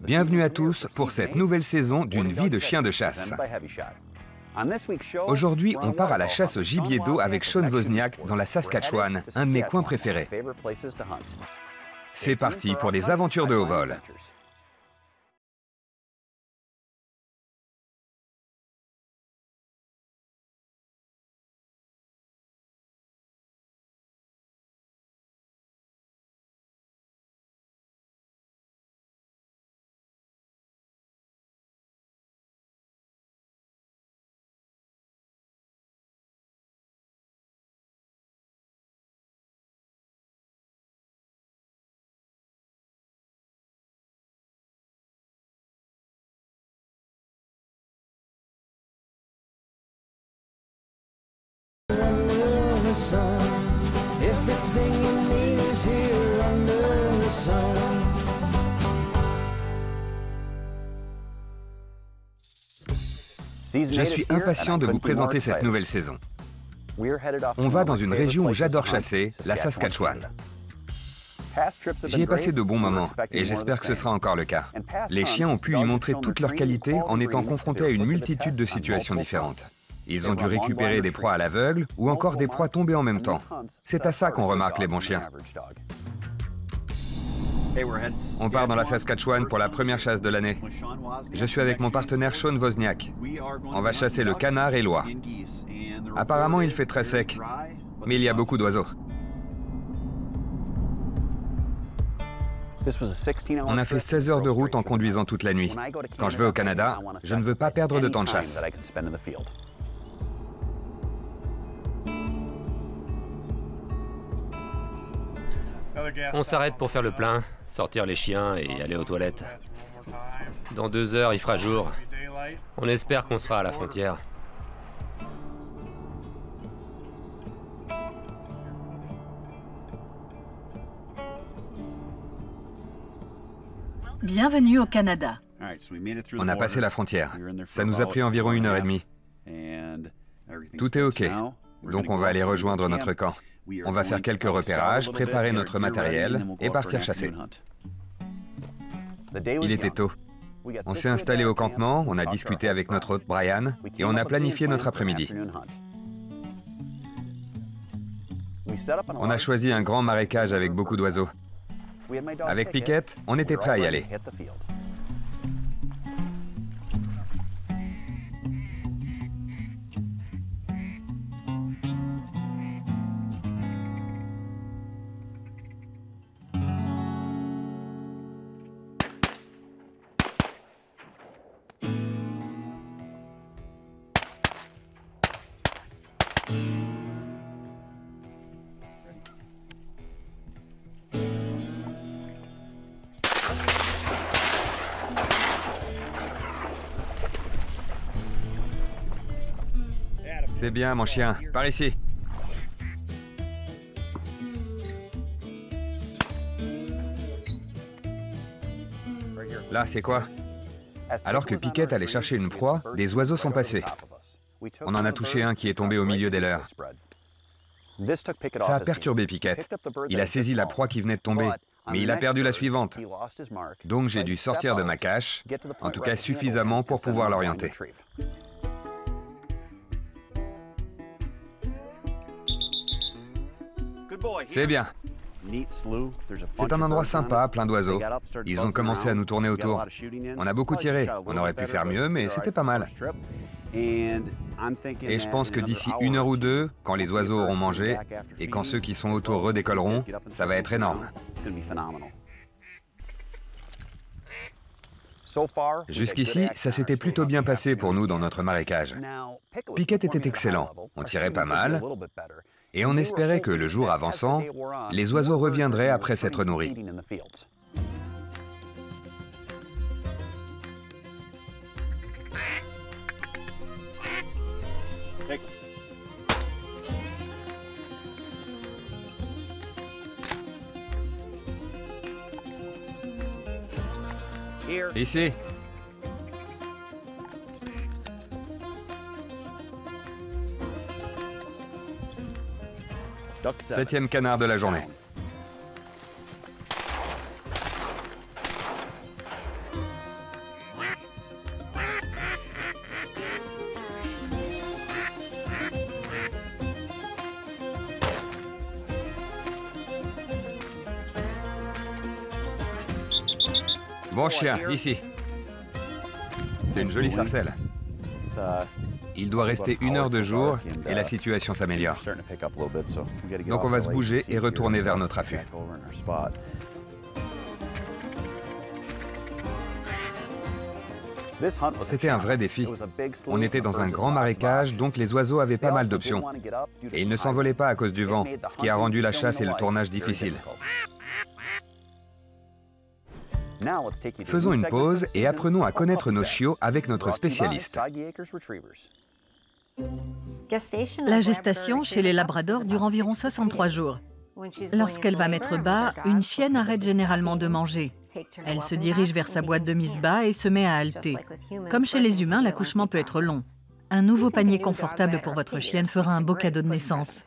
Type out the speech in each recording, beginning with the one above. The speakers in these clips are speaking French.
Bienvenue à tous pour cette nouvelle saison d'une vie de chien de chasse. Aujourd'hui, on part à la chasse au gibier d'eau avec Sean Wozniak dans la Saskatchewan, un de mes coins préférés. C'est parti pour des aventures de haut vol. Je suis impatient de vous présenter cette nouvelle saison. On va dans une région où j'adore chasser, la Saskatchewan. J'y ai passé de bons moments et j'espère que ce sera encore le cas. Les chiens ont pu y montrer toutes leurs qualités en étant confrontés à une multitude de situations différentes. Ils ont dû récupérer des proies à l'aveugle ou encore des proies tombées en même temps. C'est à ça qu'on remarque les bons chiens. On part dans la Saskatchewan pour la première chasse de l'année. Je suis avec mon partenaire Sean Wozniak. On va chasser le canard et l'oie. Apparemment, il fait très sec, mais il y a beaucoup d'oiseaux. On a fait 16 heures de route en conduisant toute la nuit. Quand je vais au Canada, je ne veux pas perdre de temps de chasse. On s'arrête pour faire le plein, sortir les chiens et aller aux toilettes. Dans 2 heures, il fera jour. On espère qu'on sera à la frontière. Bienvenue au Canada. On a passé la frontière. Ça nous a pris environ 1h30. Tout est OK. Donc on va aller rejoindre notre camp. On va faire quelques repérages, préparer notre matériel et partir chasser. Il était tôt. On s'est installé au campement, on a discuté avec notre hôte Brian et on a planifié notre après-midi. On a choisi un grand marécage avec beaucoup d'oiseaux. Avec Piquette, on était prêt à y aller. C'est bien, mon chien. Par ici. Là, c'est quoi? Alors que Piquette allait chercher une proie, des oiseaux sont passés. On en a touché un qui est tombé au milieu des leurs. Ça a perturbé Piquette. Il a saisi la proie qui venait de tomber, mais il a perdu la suivante. Donc j'ai dû sortir de ma cache, en tout cas suffisamment pour pouvoir l'orienter. C'est bien. C'est un endroit sympa, plein d'oiseaux. Ils ont commencé à nous tourner autour. On a beaucoup tiré. On aurait pu faire mieux, mais c'était pas mal. Et je pense que d'ici 1 heure ou 2, quand les oiseaux auront mangé, et quand ceux qui sont autour redécolleront, ça va être énorme. Jusqu'ici, ça s'était plutôt bien passé pour nous dans notre marécage. Piquette était excellent. On tirait pas mal. Et on espérait que, le jour avançant, les oiseaux reviendraient après s'être nourris. Ici. Septième canard de la journée. Bon chien, ici. C'est une jolie sarcelle. Il doit rester 1 heure de jour et la situation s'améliore. Donc on va se bouger et retourner vers notre affût. C'était un vrai défi. On était dans un grand marécage, donc les oiseaux avaient pas mal d'options. Et ils ne s'envolaient pas à cause du vent, ce qui a rendu la chasse et le tournage difficiles. Faisons une pause et apprenons à connaître nos chiots avec notre spécialiste. La gestation chez les labradors dure environ 63 jours. Lorsqu'elle va mettre bas, une chienne arrête généralement de manger. Elle se dirige vers sa boîte de mise bas et se met à halter. Comme chez les humains, l'accouchement peut être long. Un nouveau panier confortable pour votre chienne fera un beau cadeau de naissance.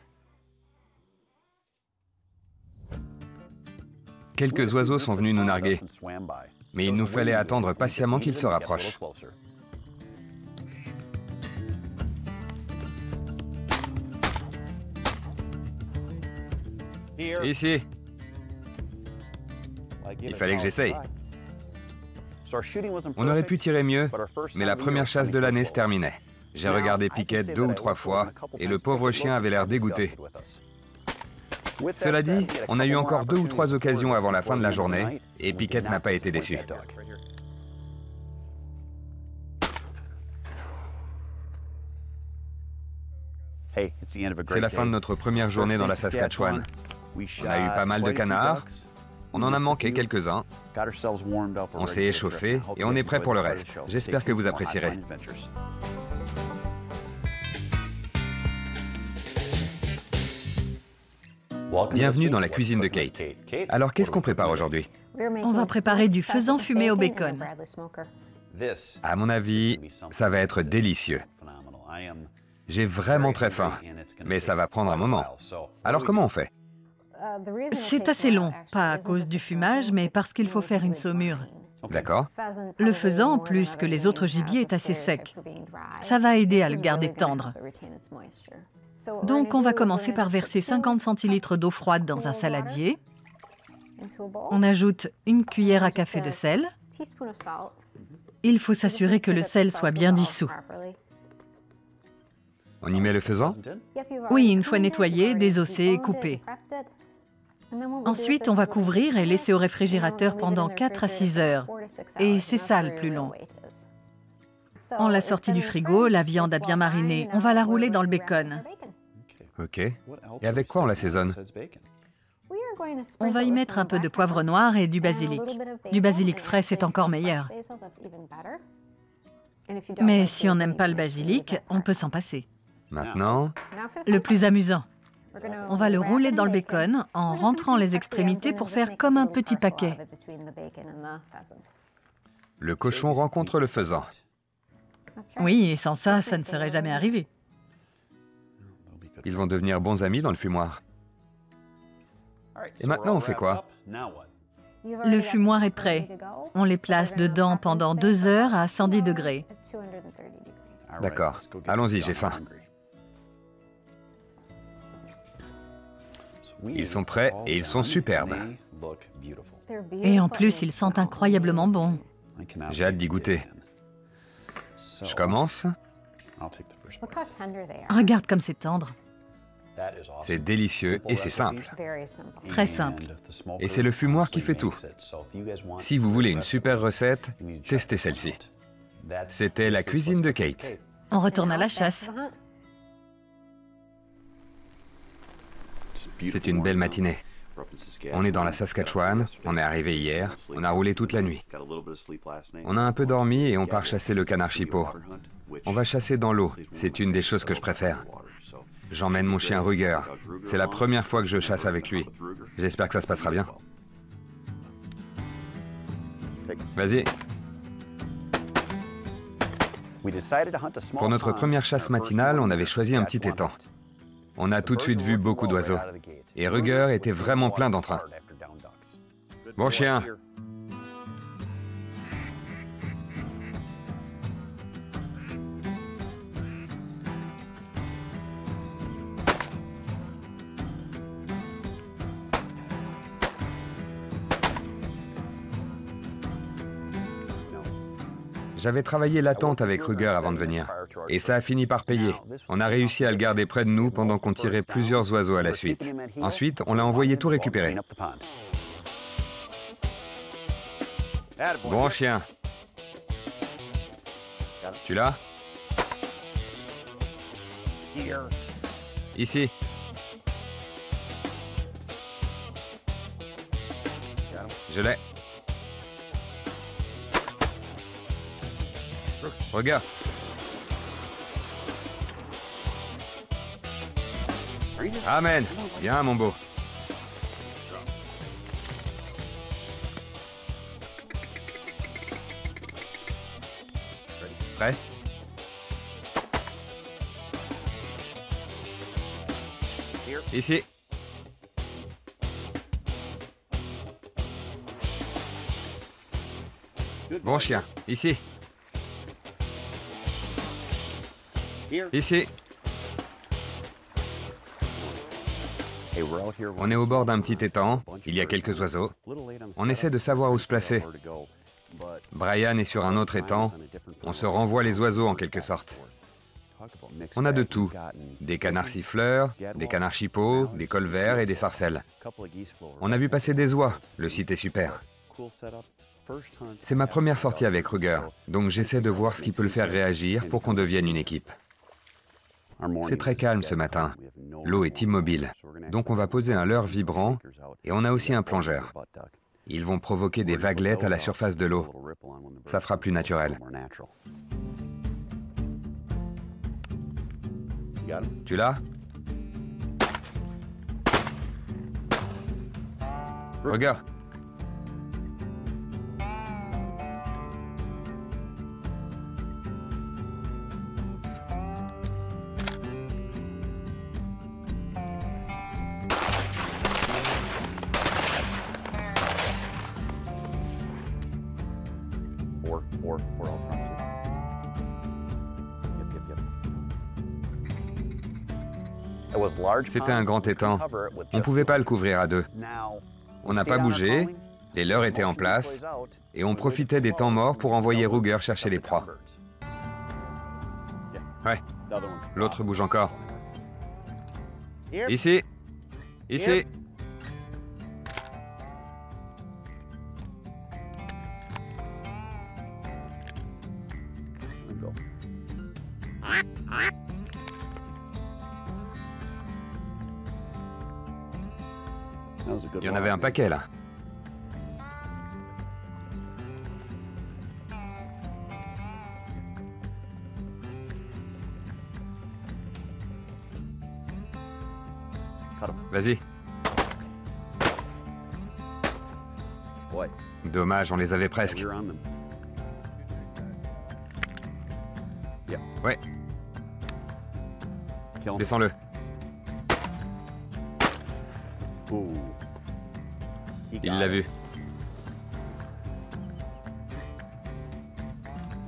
Quelques oiseaux sont venus nous narguer, mais il nous fallait attendre patiemment qu'ils se rapprochent. Ici. Il fallait que j'essaye. On aurait pu tirer mieux, mais la première chasse de l'année se terminait. J'ai regardé Piquette 2 ou 3 fois, et le pauvre chien avait l'air dégoûté. Cela dit, on a eu encore 2 ou 3 occasions avant la fin de la journée, et Piquette n'a pas été déçu. C'est la fin de notre première journée dans la Saskatchewan. On a eu pas mal de canards, on en a manqué quelques-uns, on s'est échauffé et on est prêt pour le reste. J'espère que vous apprécierez. Bienvenue dans la cuisine de Kate. Alors, qu'est-ce qu'on prépare aujourd'hui? On va préparer du faisan fumé au bacon. À mon avis, ça va être délicieux. J'ai vraiment très faim, mais ça va prendre un moment. Alors, comment on fait? C'est assez long, pas à cause du fumage, mais parce qu'il faut faire une saumure. D'accord. Le faisan, plus que les autres gibiers, est assez sec. Ça va aider à le garder tendre. Donc, on va commencer par verser 50 centilitres d'eau froide dans un saladier. On ajoute une cuillère à café de sel. Il faut s'assurer que le sel soit bien dissous. On y met le faisan? Oui, une fois nettoyé, désossé et coupé. Ensuite, on va couvrir et laisser au réfrigérateur pendant 4 à 6 heures. Et c'est ça le plus long. On l'a sortie du frigo, la viande a bien mariné. On va la rouler dans le bacon. Ok. Et avec quoi on l'assaisonne? On va y mettre un peu de poivre noir et du basilic. Du basilic frais, c'est encore meilleur. Mais si on n'aime pas le basilic, on peut s'en passer. Maintenant, le plus amusant. On va le rouler dans le bacon en rentrant les extrémités pour faire comme un petit paquet. le cochon rencontre le faisan. Oui, et sans ça, ça ne serait jamais arrivé. Ils vont devenir bons amis dans le fumoir. Et maintenant, on fait quoi? Le fumoir est prêt. On les place dedans pendant 2 heures à 110 degrés. D'accord. Allons-y, j'ai faim. Ils sont prêts et ils sont superbes. Et en plus, ils sentent incroyablement bon. J'ai hâte d'y goûter. Je commence. Regarde comme c'est tendre. C'est délicieux et c'est simple. Très simple. Et c'est le fumoir qui fait tout. Si vous voulez une super recette, testez celle-ci. C'était la cuisine de Kate. On retourne à la chasse. C'est une belle matinée. On est dans la Saskatchewan, on est arrivé hier, on a roulé toute la nuit. On a un peu dormi et on part chasser le canard chipot. On va chasser dans l'eau, c'est une des choses que je préfère. J'emmène mon chien Ruger. C'est la première fois que je chasse avec lui. J'espère que ça se passera bien. Vas-y. Pour notre première chasse matinale, on avait choisi un petit étang. On a tout de suite vu beaucoup d'oiseaux. Et Ruger était vraiment plein d'entrain. Bon chien. J'avais travaillé l'attente avec Ruger avant de venir, et ça a fini par payer. On a réussi à le garder près de nous pendant qu'on tirait plusieurs oiseaux à la suite. Ensuite, on l'a envoyé tout récupérer. Bon chien. Tu l'as? Ici. Je l'ai. Regarde. Amen. Viens, mon beau. Prêt? Ici. Bon chien. Ici. Ici. On est au bord d'un petit étang, il y a quelques oiseaux. On essaie de savoir où se placer. Brian est sur un autre étang, on se renvoie les oiseaux en quelque sorte. On a de tout, des canards siffleurs, des canards chippeaux, des colverts et des sarcelles. On a vu passer des oies, le site est super. C'est ma première sortie avec Ruger, donc j'essaie de voir ce qui peut le faire réagir pour qu'on devienne une équipe. C'est très calme ce matin. L'eau est immobile, donc on va poser un leurre vibrant et on a aussi un plongeur. Ils vont provoquer des vaguelettes à la surface de l'eau. Ça fera plus naturel. Tu l'as? Regarde. C'était un grand étang. On ne pouvait pas le couvrir à deux. On n'a pas bougé, les leurres étaient en place, et on profitait des temps morts pour envoyer Ruger chercher les proies. Ouais, l'autre bouge encore. Ici. Ici. Il y en avait un paquet, là. Vas-y. Dommage, on les avait presque. Ouais. Descends-le. Il l'a vu.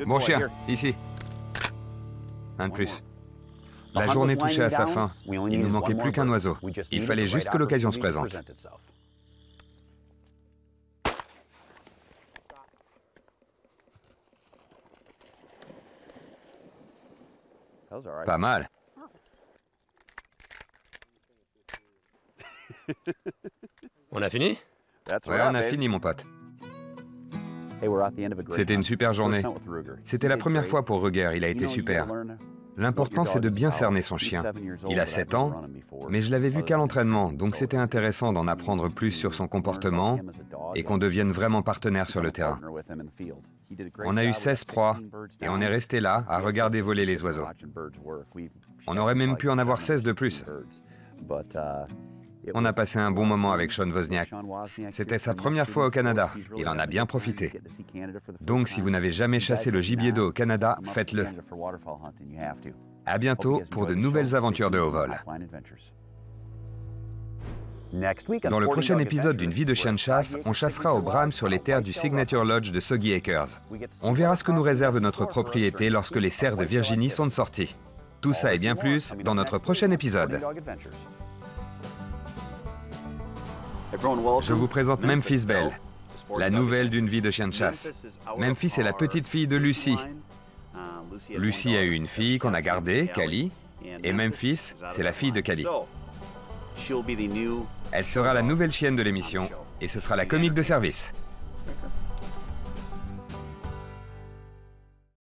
Bon chien, ici. Un de plus. La journée touchait à sa fin. Il ne manquait plus qu'un oiseau. Il fallait juste que l'occasion se présente. Pas mal. On a fini? Ouais, on a fini, mon pote. C'était une super journée. C'était la première fois pour Ruger, il a été super. L'important, c'est de bien cerner son chien. Il a 7 ans, mais je l'avais vu qu'à l'entraînement, donc c'était intéressant d'en apprendre plus sur son comportement et qu'on devienne vraiment partenaire sur le terrain. On a eu 16 proies et on est resté là à regarder voler les oiseaux. On aurait même pu en avoir 16 de plus. On a passé un bon moment avec Sean Wozniak. C'était sa première fois au Canada. Il en a bien profité. Donc, si vous n'avez jamais chassé le gibier d'eau au Canada, faites-le. À bientôt pour de nouvelles aventures de haut vol. Dans le prochain épisode d'une vie de chien de chasse, on chassera au brame sur les terres du Signature Lodge de Soggy Acres. On verra ce que nous réserve notre propriété lorsque les cerfs de Virginie sont de sortie. Tout ça et bien plus dans notre prochain épisode. Je vous présente Memphis Belle. La nouvelle d'une vie de chien de chasse. Memphis est la petite fille de Lucy. Lucy a eu une fille qu'on a gardée, Callie, et Memphis, c'est la fille de Callie. Elle sera la nouvelle chienne de l'émission, et ce sera la comique de service.